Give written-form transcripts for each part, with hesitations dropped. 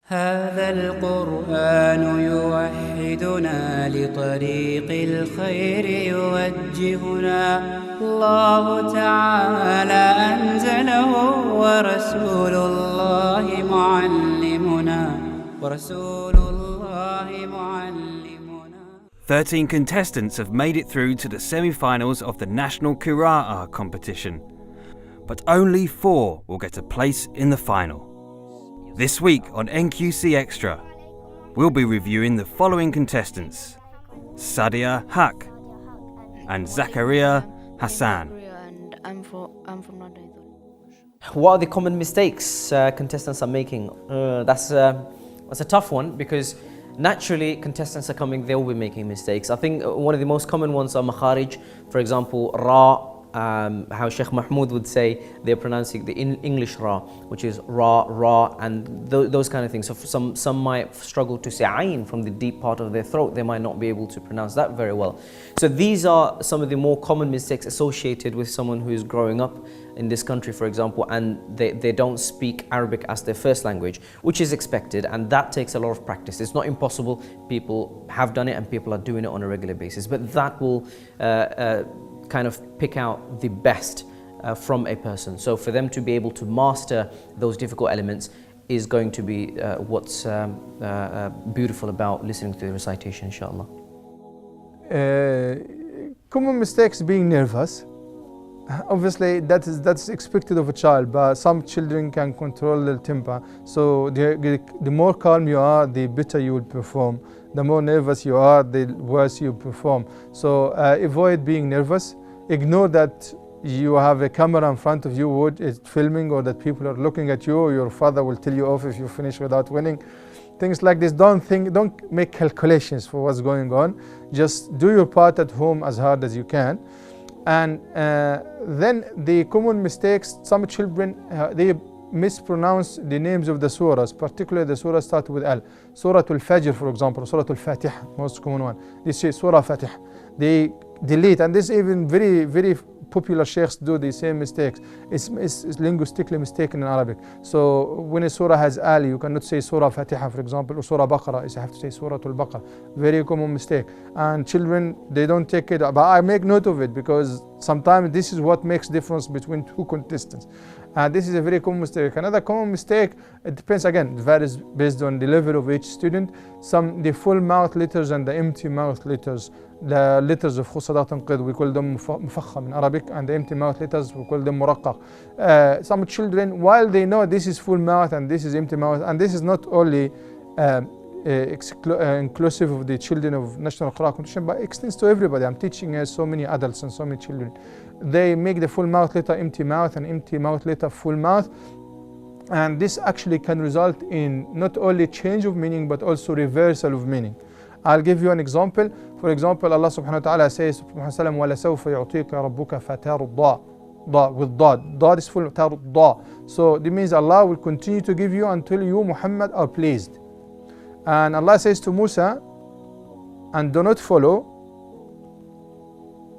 هذا القرآن يوحدنا لطريق الخير يوجهنا الله تعالى أنزله ورسول الله معلمنا 13 contestants have made it through to the semi-finals of the National Qira'ah Competition, but only 4 will get a place in the final. This week on NQC Extra, we'll be reviewing the following contestants: Sadiyah Haque and Zakaria Hassan. And I'm from Untitled. What are the common mistakes contestants are making? That's a tough one, because naturally contestants are coming, they'll be making mistakes. I think one of the most common ones are makharij. For example, ra, how Sheikh Mahmoud would say they're pronouncing the English ra, which is ra, and those kind of things. So some might struggle to say ayn from the deep part of their throat. They might not be able to pronounce that very well. So these are some of the more common mistakes associated with someone who is growing up in this country, for example, and they don't speak Arabic as their first language, which is expected, and that takes a lot of practice. It's not impossible. People have done it and people are doing it on a regular basis, but that will kind of pick out the best from a person. So for them to be able to master those difficult elements is going to be what's beautiful about listening to the recitation, inshallah. Common mistakes: being nervous. Obviously that's expected of a child, but some children can control their temper. So the more calm you are, the better you will perform. The more nervous you are, the worse you perform. So avoid being nervous. Ignore that you have a camera in front of you, it's filming, or that people are looking at you, or your father will tell you off if you finish without winning. Things like this. Don't make calculations for what's going on. Just do your part at home as hard as you can. And then the common mistakes: some children they mispronounce the names of the surahs, particularly the surahs start with al. Surah Al-Fajr, for example, Surah Al-Fatiha, most common one. They say Surah Fatiha. They delete, and this even very popular sheikhs do the same mistakes. It's linguistically mistaken in Arabic. So when a surah has al, you cannot say Surah Fatiha, for example, or Surah Baqarah. You have to say Surah Al-Baqarah. Very common mistake. And children, they don't take it, but I make note of it, because sometimes this is what makes difference between two contestants. This is a very common mistake. Another common mistake, it depends, again, it varies based on the level of each student. The full mouth letters and the empty mouth letters. The letters of Xhosa we call them mufakham in Arabic, and the empty mouth letters we call them muraqqaq. Some children, while they know this is full mouth and this is empty mouth, and this is not only inclusive of the children of National Qira'ah Competition, but extends to everybody. I'm teaching so many adults and so many children. They make the full mouth letter empty mouth and empty mouth letter full mouth, and this actually can result in not only change of meaning but also reversal of meaning. I'll give you an example. For example, Allah subhanahu wa ta'ala says, وَلَسَوْفَ يُعْطِيكَ رَبُّكَ فَتَرْضَى. With dad. Dad is full, tarda. So this means Allah will continue to give you until you, Muhammad, are pleased. And Allah says to Musa, and do not follow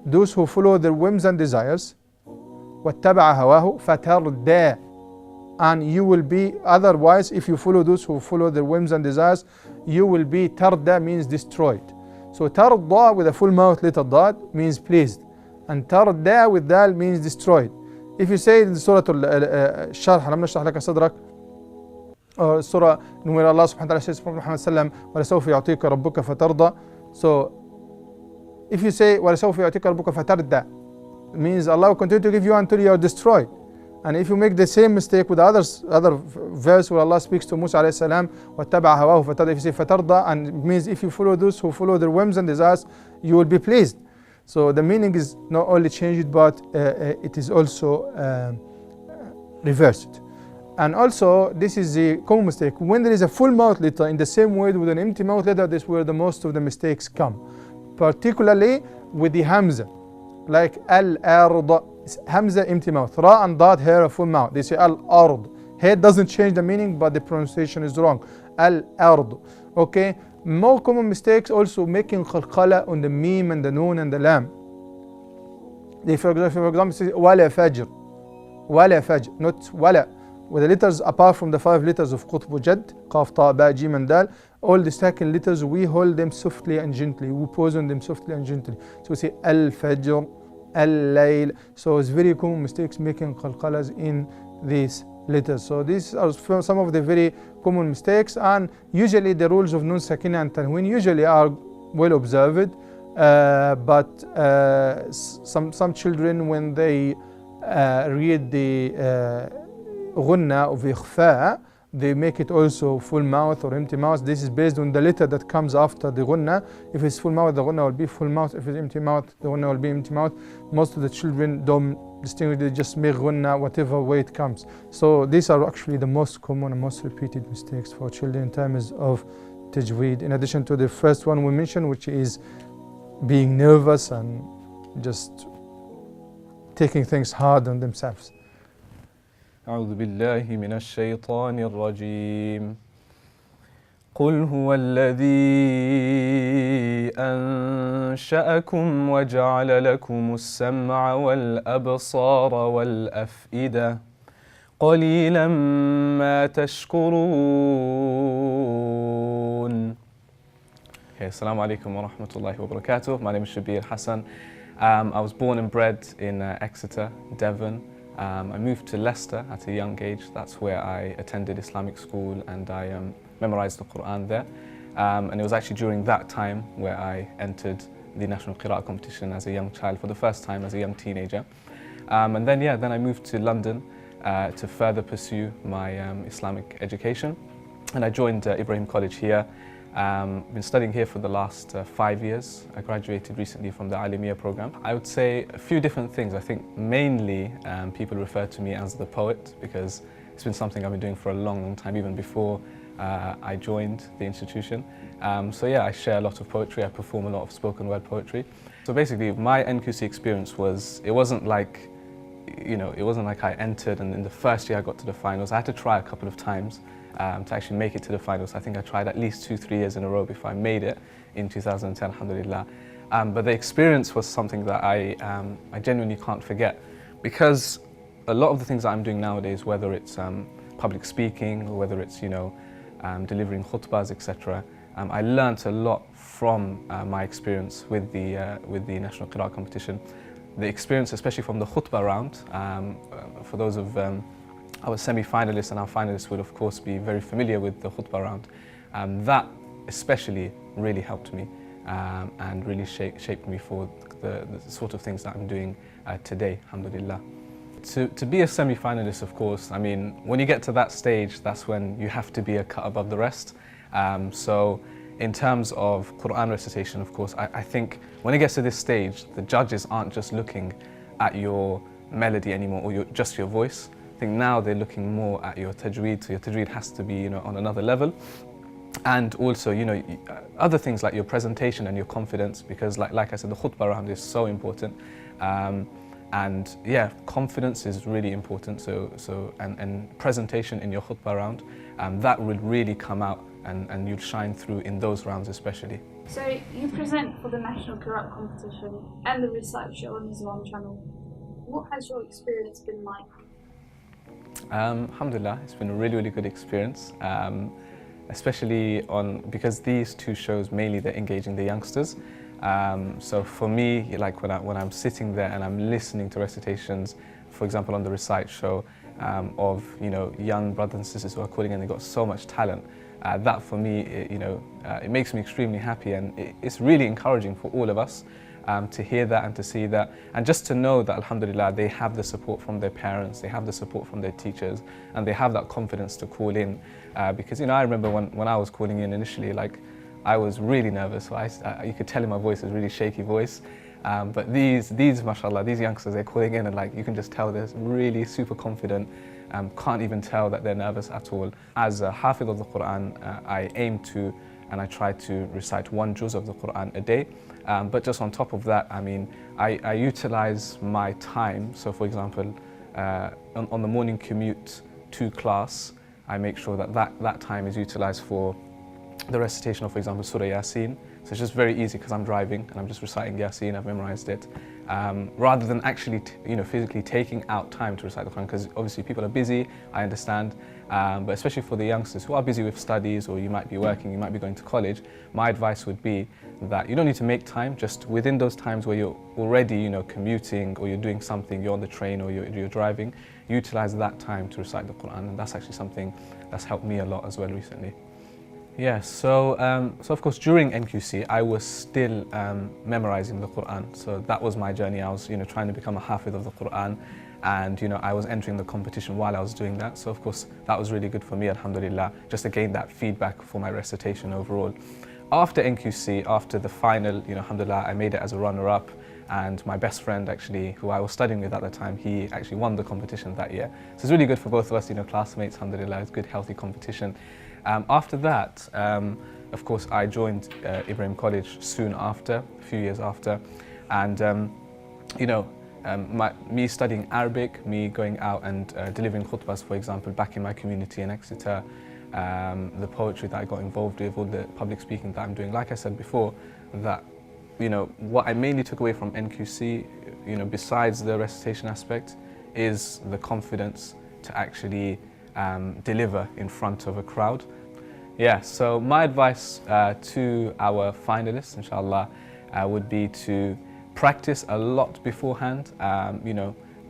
those who follow their whims and desires. وَاتَّبَعَ هَوَاهُ فَتَرْدَى. And you will be, otherwise, if you follow those who follow their whims and desires, you will be, tarda means destroyed. So tarda with a full mouth letter dad means pleased, and tarda with dal means destroyed. If you say in Surah Al-Sharh, أَلَمْ نَشْرَحْ لَكَ صَدْرَكَ, or Surah where Allah subhanahu wa ta'ala says to Prophet Muhammad sallam, وَلَسَوْفَ يُعْطِيكَ رَبُّكَ فَتَرْضَى. So if you say وَلَسَوْفَ يُعْطِيكَ رَبُّكَ فَتَرْضَى, it means Allah will continue to give you until you are destroyed. And if you make the same mistake with other verse where Allah speaks to Musa alayhi salam, وَاتَّبَعَ هَوَاهُ فَتَرْضَى, if you say فَتَرْضَى, and it means if you follow those who follow their whims and desires, you will be pleased. So the meaning is not only changed, but it is also reversed. And also, this is the common mistake. When there is a full mouth letter in the same word with an empty mouth letter, this is where the most of the mistakes come. Particularly with the hamza, like al-ard. Hamza empty mouth, ra and dad here a full mouth. They say al-ard. Here doesn't change the meaning, but the pronunciation is wrong. Al-ard. Okay. More common mistakes also making khalqala on the meme and the noon and the lam. They, for example, say wala fajr, not wala. with the letters apart from the 5 letters of Qutb Jad, Qaf, Ta, Ba, Jim and Dal, all the second letters we hold them softly and gently, we pause on them softly and gently. So we say Al-Fajr, Al-Layl. So it's very common mistakes making qalqalas in these letters. So these are some of the very common mistakes, and usually the rules of Nun Sakina and Tanween usually are well observed, but some children when they read the Ghunna of Ikhfa, they make it also full mouth or empty mouth. This is based on the letter that comes after the Ghunna. If it's full mouth, the Ghunna will be full mouth. If it's empty mouth, the Ghunna will be empty mouth. Most of the children don't distinguish, they just make Ghunna whatever way it comes. So these are actually the most common and most repeated mistakes for children in terms of tajweed, in addition to the first one we mentioned, which is being nervous and just taking things hard on themselves. أعوذ بالله من الشيطان الرجيم قل هو الذي أنشأكم وجعل لكم السمع والأبصار والأفئدة قليلا ما تشكرون. Okay, Assalamu alaikum wa rahmatullahi wa barakatuh. My name is Shabbir Hassan. I was born and bred in Exeter, Devon. I moved to Leicester at a young age. That's where I attended Islamic school and I memorized the Qur'an there. And it was actually during that time where I entered the National Qira'ah Competition as a young child for the first time as a young teenager. And then I moved to London to further pursue my Islamic education. And I joined Ibrahim College here. Been studying here for the last 5 years. I graduated recently from the Alimiya program. I would say a few different things. I think mainly people refer to me as the poet because it's been something I've been doing for a long time, even before I joined the institution. So yeah, I share a lot of poetry. I perform a lot of spoken word poetry. So basically, my NQC experience was, it wasn't like I entered and in the first year I got to the finals. I had to try a couple of times to actually make it to the finals. I think I tried at least 2-3 years in a row before I made it in 2010, alhamdulillah. But the experience was something that I genuinely can't forget, because a lot of the things that I'm doing nowadays, whether it's public speaking or whether it's delivering khutbahs, etc., I learnt a lot from my experience with the National Qira'ah Competition. The experience, especially from the khutbah round, for those of our semi-finalists and our finalists would of course be very familiar with the khutbah round. That especially really helped me and really shaped me for the sort of things that I'm doing today, alhamdulillah. To be a semi-finalist, of course, I mean, when you get to that stage, that's when you have to be a cut above the rest. So in terms of Qur'an recitation, of course, I think when it gets to this stage, the judges aren't just looking at your melody anymore or just your voice. I think now they're looking more at your tajweed, so your tajweed has to be on another level. And also, other things like your presentation and your confidence, because like I said, the khutbah round is so important. And yeah, confidence is really important. And presentation in your khutbah round, that will really come out and you'll shine through in those rounds especially. So you present for the National Qira'ah Competition and the Recite Show on the Islam channel. What has your experience been like? Alhamdulillah, it's been a really, really good experience, especially because these two shows mainly they're engaging the youngsters. So for me, like when I'm sitting there and I'm listening to recitations, for example on the Recite Show, of young brothers and sisters who are calling in, they've got so much talent. That for me, it makes me extremely happy, and it's really encouraging for all of us. To hear that and to see that, and just to know that alhamdulillah they have the support from their parents, they have the support from their teachers, and they have that confidence to call in, because I remember when I was calling in initially, like I was really nervous. So you could tell in my voice, it was a really shaky voice, but these mashallah, these youngsters, they're calling in and like you can just tell they're really super confident, can't even tell that they're nervous at all. As a hafiz of the Qur'an, I aim to and I try to recite 1 juz of the Qur'an a day. But just on top of that, I mean, I utilize my time. So for example, on the morning commute to class, I make sure that time is utilized for the recitation of, for example, Surah Yasin. So it's just very easy because I'm driving and I'm just reciting Yasin, I've memorized it. rather than actually physically taking out time to recite the Qur'an, because obviously people are busy, I understand, but especially for the youngsters who are busy with studies, or you might be working, you might be going to college, my advice would be that you don't need to make time, just within those times where you're already commuting, or you're doing something, you're on the train, or you're driving, utilize that time to recite the Qur'an, and that's actually something that's helped me a lot as well recently. Yeah, so of course during NQC I was still memorizing the Qur'an, so that was my journey. I was trying to become a Hafiz of the Qur'an, and I was entering the competition while I was doing that, so of course that was really good for me, alhamdulillah, just to gain that feedback for my recitation overall. After NQC, after the final, alhamdulillah, I made it as a runner-up, and my best friend actually, who I was studying with at the time, he actually won the competition that year. So it's really good for both of us, classmates, alhamdulillah, it's good, healthy competition. After that, of course, I joined Ibrahim College soon after, a few years after, and me studying Arabic, me going out and delivering khutbahs, for example, back in my community in Exeter, the poetry that I got involved with, all the public speaking that I'm doing. Like I said before, that what I mainly took away from NQC, besides the recitation aspect, is the confidence to actually deliver in front of a crowd. Yeah, so my advice to our finalists, inshallah, would be to practice a lot beforehand.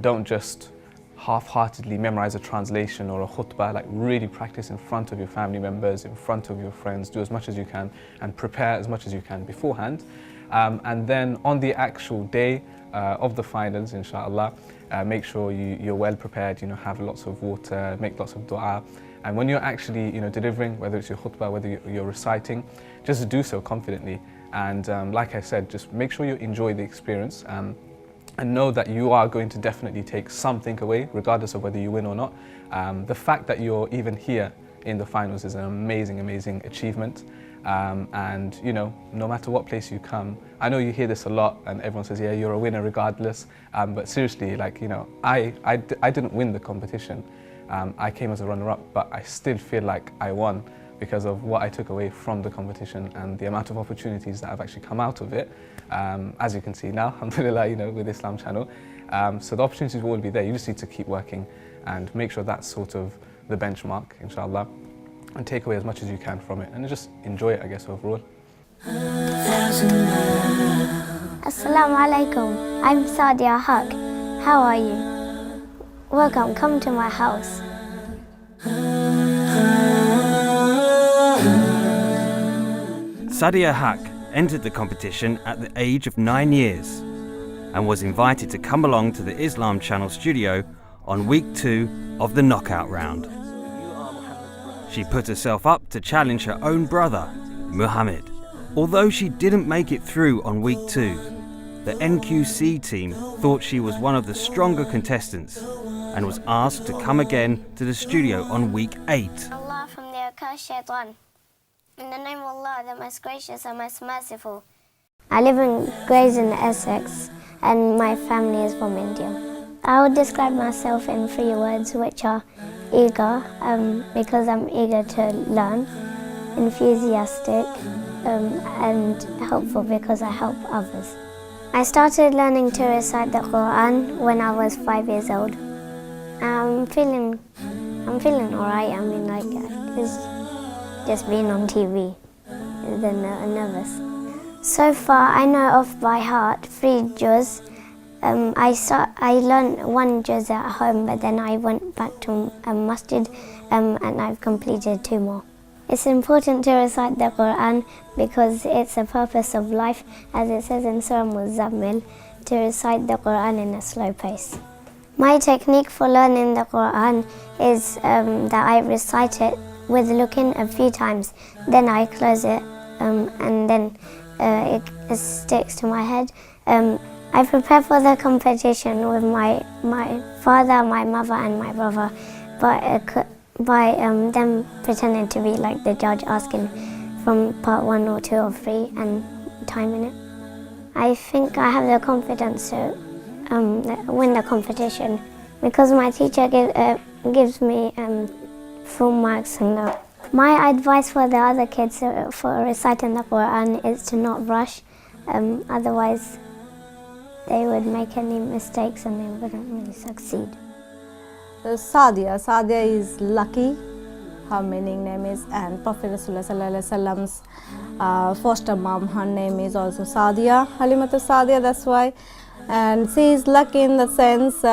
Don't just half-heartedly memorize a translation or a khutbah, like really practice in front of your family members, in front of your friends, do as much as you can and prepare as much as you can beforehand. And then on the actual day of the finals, inshallah, make sure you're well prepared, have lots of water, make lots of dua. And when you're actually delivering, whether it's your khutbah, whether you're reciting, just do so confidently. And like I said, just make sure you enjoy the experience. And know that you are going to definitely take something away, regardless of whether you win or not. The fact that you're even here in the finals is an amazing, amazing achievement. And no matter what place you come, I know you hear this a lot and everyone says, yeah, you're a winner regardless. But seriously, like, I didn't win the competition. I came as a runner-up, but I still feel like I won because of what I took away from the competition and the amount of opportunities that have actually come out of it. As you can see now, alhamdulillah, with Islam Channel. So the opportunities will be there. You just need to keep working and make sure that's sort of the benchmark, inshallah, and take away as much as you can from it and just enjoy it, I guess, overall. Assalamu alaikum. I'm Sadiyah Haque. How are you? Welcome, come to my house. Sadiyah Haque entered the competition at the age of 9 years and was invited to come along to the Islam Channel studio on week 2 of the knockout round. She put herself up to challenge her own brother, Muhammad. Although she didn't make it through on week 2, the NQC team thought she was one of the stronger contestants and was asked to come again to the studio on week 8. Allah from the accursed shaitan. In the name of Allah, the most gracious and most merciful. I live in Grays in Essex and my family is from India. I would describe myself in 3 words, which are eager, because I'm eager to learn, enthusiastic, and helpful because I help others. I started learning to recite the Qur'an when I was 5 years old. I'm feeling alright. I mean, like, it's just being on TV, then nervous. So far, I know off by heart 3 juz. I learned 1 juz at home, but then I went back to masjid, and I've completed 2 more. It's important to recite the Qur'an because it's a purpose of life, as it says in Surah Muzammil, to recite the Qur'an in a slow pace. My technique for learning the Qur'an is that I recite it with looking a few times, then I close it, and then it sticks to my head. I prepare for the competition with my father, my mother and my brother, but by them pretending to be like the judge, asking from part 1 or 2 or 3 and timing it. I think I have the confidence to win the competition because my teacher gives me full marks. And my advice for the other kids for reciting the Qur'an is to not rush, otherwise they would make any mistakes and they wouldn't really succeed. Sadiyah is lucky, her meaning name is, and Prophet Rasulullah's foster mom, her name is also Sadiyah, Halimatu Sadiyah, that's why. And she is lucky in the sense,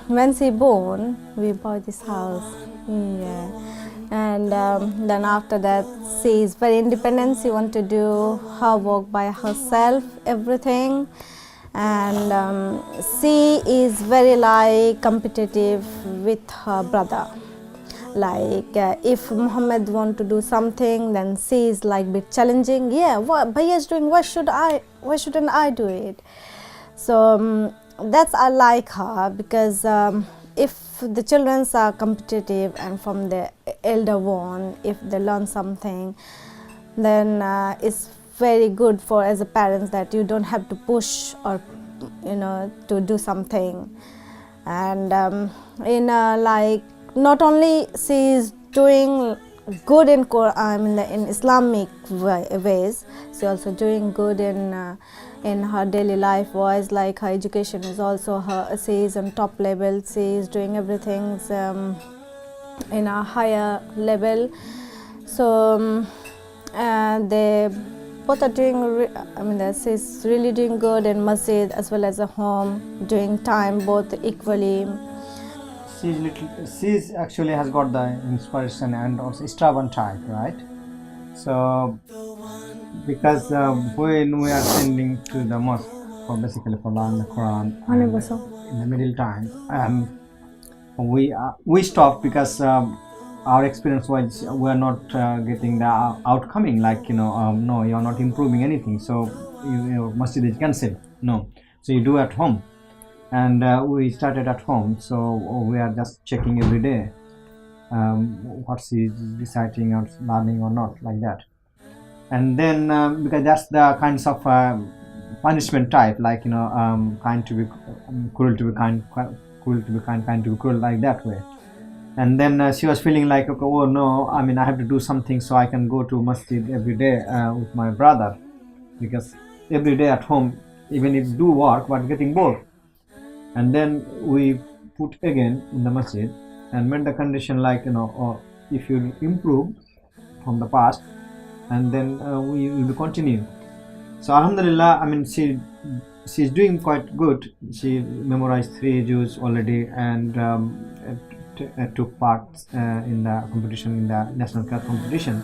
when she born, we bought this house. Yeah. And then after that, she is very independent. She wants to do her work by herself, everything. And she is very like competitive with her brother. Like if Muhammad want to do something, then she is like bit challenging. Yeah, what Bhaiya is doing, why shouldn't I do it? So that's I like her, because if the children are competitive and from the elder one, if they learn something, then it's very good for as a parents that you don't have to push or to do something. And like not only she is doing good in Qur'an in Islamic ways, she also doing good in her daily life wise, like her education is also she is on top level, she is doing everything in a higher level. So they both are doing, she's really doing good in masjid as well as at home, doing time both equally. She's actually has got the inspiration and also stubborn type, right? So because when we are sending to the mosque for basically for learn the Quran in the middle time, we stopped because our experience was we are not getting the outcoming, like no, you are not improving anything, so your masjid is cancelled. No, so you do at home. And we started at home, so we are just checking every day what she is reciting or learning or not, like that. And then because that's the kinds of punishment type, like kind to be cruel to be kind, cruel to be kind to be cruel, like that way. And then she was feeling like, okay, oh no, I have to do something so I can go to masjid every day with my brother, because every day at home, even if do work, but getting bored. And then we put again in the masjid and made the condition like, if you improve from the past, and then we will continue. So alhamdulillah, she's doing quite good. She memorized 3 juz already, and took part in the competition, in the National Qira'ah Competition.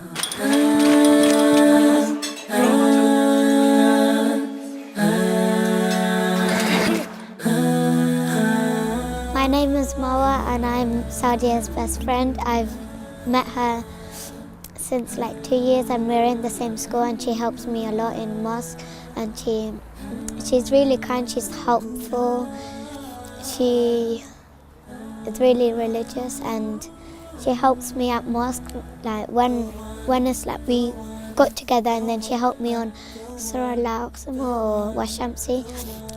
My name is Mawa and I'm Sadiyah's best friend. I've met her since like 2 years and we're in the same school, and she helps me a lot in mosque, and she's really kind, she's helpful, she is really religious, and she helps me at mosque, like when it's like we got together, and then she helped me on Surah Al-Aqsam or Washamsi,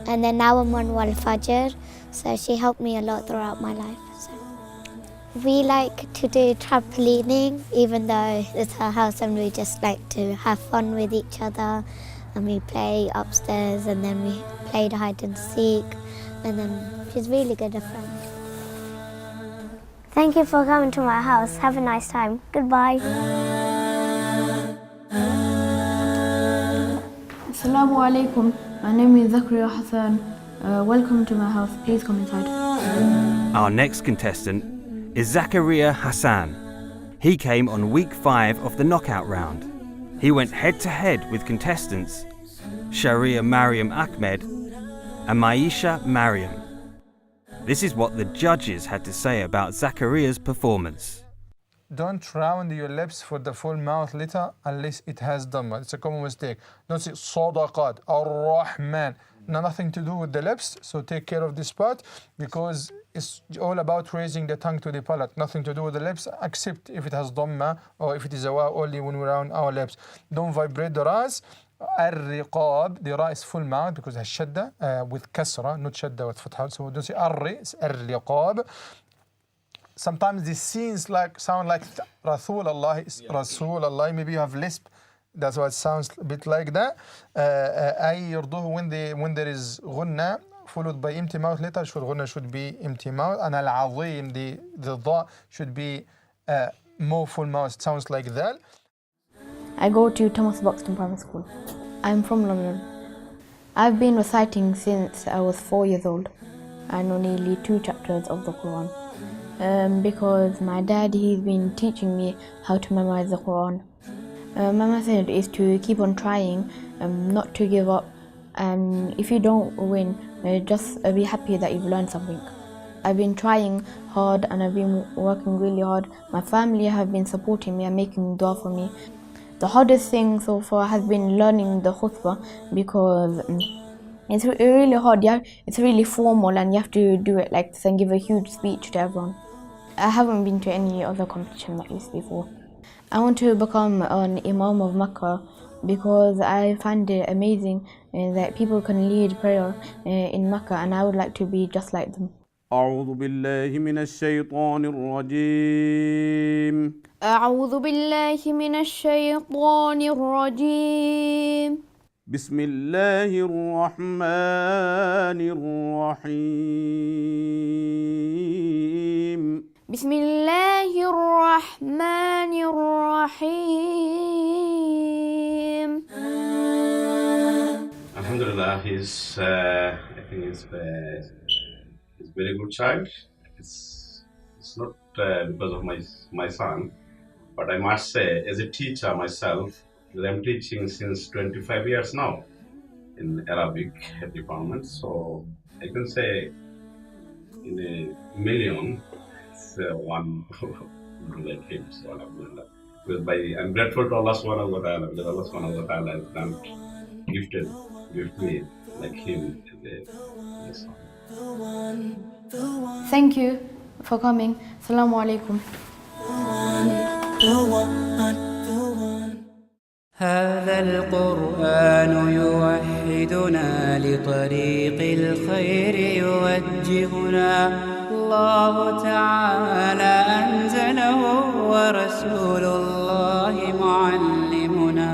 and then now I'm on Wal Fajr, so she helped me a lot throughout my life. So we like to do trampolining, even though it's her house, and we just like to have fun with each other, and we play upstairs, and then we played hide and seek, and then she's really good at friend. Thank you for coming to my house. Have a nice time. Goodbye. Assalamu alaikum. My name is Zakaria Hassan. Welcome to my house. Please come inside. Our next contestant is Zakaria Hassan. He came on week 5 of the knockout round. He went head to head with contestants Sharia Mariam Ahmed and Maisha Mariam. This is what the judges had to say about Zakaria's performance. Don't round your lips for the full mouth letter unless it has dhamma. It's a common mistake. Don't say Sadaqat, Ar-Rahman. Nothing to do with the lips, so take care of this part, because it's all about raising the tongue to the palate. Nothing to do with the lips, except if it has dhamma or if it is a wa, only when we round our lips. Don't vibrate the ras. Ar-Riqab, the ra is full mouth because it has shadda with kasra, not shadda with fatha. So don't say ar-ri, it's ar-riqab. Sometimes the scenes sound like Rasul Allah, Rasul Allah. Maybe you have lisp. That's why it sounds a bit like that. Ay yurduhu, when there is ghunna, followed by empty mouth letter. Shulghuna should be empty mouth, and al-azim, the dha should be more full mouth. It sounds like that. I go to Thomas Buxton Primary School. I'm from London. I've been reciting since I was 4 years old. I know nearly 2 chapters of the Qur'an. Because my dad, he's been teaching me how to memorize the Qur'an. My method is to keep on trying, not to give up, and if you don't win, just be happy that you've learned something. I've been trying hard and I've been working really hard. My family have been supporting me and making dua for me. The hardest thing so far has been learning the khutbah, because it's really hard. It's really formal and you have to do it like this and give a huge speech to everyone. I haven't been to any other competition like this before. I want to become an Imam of Makkah because I find it amazing that people can lead prayer in Makkah, and I would like to be just like them. أعوذ بالله من الشيطان الرجيم. أعوذ بالله من الشيطان الرجيم. بسم الله الرحمن الرحيم. بسم الله الرحمن الرحيم. Alhamdulillah, I think he's a very good child. It's not because of my son, but I must say, as a teacher myself, that I'm teaching since 25 years now in Arabic department. So I can say in a million, it's one like him. So Alhamdulillah. Because I'm grateful to Allah subhanahu wa ta'ala, because Allah subhanahu wa ta'ala has done gifted me like him as a son. Thank you for coming. Assalamu alaikum. هذا القرآن يوحدنا لطريق الخير يوجهنا الله تعالى أنزله ورسول الله معلمنا